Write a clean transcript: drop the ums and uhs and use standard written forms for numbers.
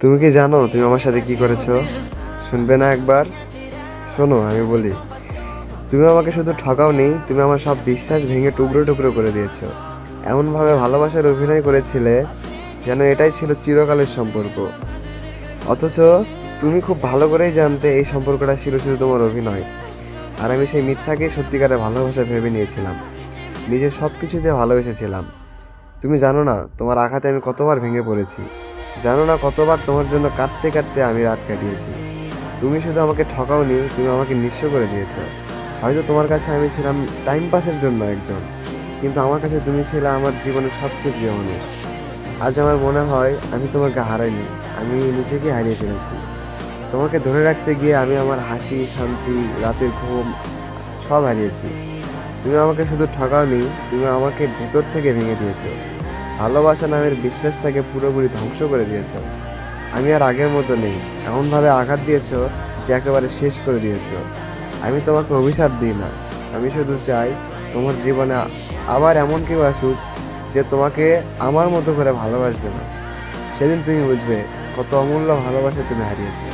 তুমি কি জানো তুমি আমার সাথে কি করেছো? শুনবে না একবার? শোনো, আমি বলি। তুমি আমাকে শুধু ঠকাওনি, তুমি আমার সব বিশ্বাস ভেঙে টুকরো টুকরো করে দিয়েছো। এমনভাবে ভালোবাসার অভিনয় করেছিলে যেন এটাই ছিল চিরকালের সম্পর্ক। অথচ তুমি খুব ভালো করেই জানতে এই সম্পর্কটা ছিল শুধু তোমার অভিনয়। আর আমি সেই মিথ্যাকেই সত্যিকারের ভালোবাসা ভেবে নিয়েছিলাম, নিজের সব কিছুতে ভালোবেসেছিলাম। তুমি জানো না তোমার আঘাতে আমি কতবার ভেঙে পড়েছি, জানো না কতবার তোমার জন্য কাঁদতে কাঁদতে আমি রাত কাটিয়েছি। তুমি শুধু আমাকে ঠকাওনি, তুমি আমাকে নিঃস্ব করে দিয়েছো। হয়তো তোমার কাছে আমি ছিলাম টাইম পাসের জন্য একজন, কিন্তু আমার কাছে তুমি ছিলে আমার জীবনের সবচেয়ে প্রিয় মানুষ। আজ আমার মনে হয় আমি তোমাকে হারাইনি, আমি নিজেকে হারিয়ে ফেলেছি। তোমাকে ধরে রাখতে গিয়ে আমি আমার হাসি, শান্তি, রাতের ঘুম সব হারিয়েছি। তুমি আমাকে শুধু ঠকাওনি, তুমি আমাকে ভেতর থেকে ভেঙে দিয়েছো। ভালোবাসা নামের বিশ্বাসটাকে পুরোপুরি ধ্বংস করে দিয়েছো। আমি আর আগের মতো নেই, এমনভাবে আঘাত দিয়েছো যে একেবারে শেষ করে দিয়েছো। আমি তোমাকে অভিশাপ দিই না, আমি শুধু চাই তোমার জীবনে আবার এমন কেউ আসুক যে তোমাকে আমার মতো করে ভালোবাসবে না। সেদিন তুমি বুঝবে কত অমূল্য ভালোবাসা তুমি হারিয়েছো।